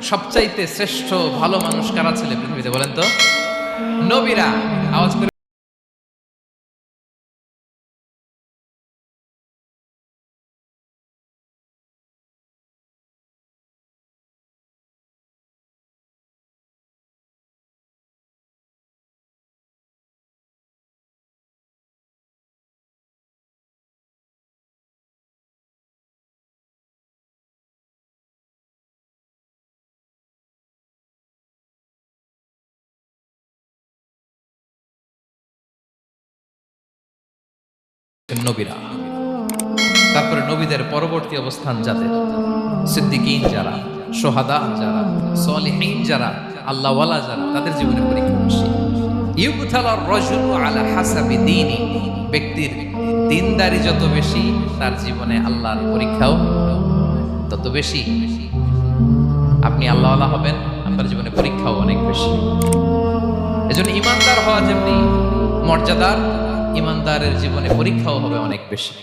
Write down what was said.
সবচাইতে শ্রেষ্ঠ ভালো মানুষ কারা ছিল পৃথিবীতে বলেন তো? নবীরা। আওয়াজ করে নবীরা। তারপরে নবীদের পরবর্তী অবস্থান যাদের, সিদ্দিকীন যারা, সোহাদা যারা, সলিহিন যারা, আল্লাহওয়ালা যারা, তাদের জীবনে পরীক্ষা বেশি। ইউবতালার রাজুলু আলা হাসাবি দীনি, ব্যক্তির দিনদারি যত বেশি তার জীবনে আল্লাহর পরীক্ষাও তত বেশি। আপনি আল্লাহওয়ালা হবেন, আপনার জীবনে পরীক্ষাও অনেক বেশি। এজন্য ইমানদার হওয়া যেমনি মর্যাদার, ইমানদারের জীবনে পরীক্ষাও হবে অনেক বেশি।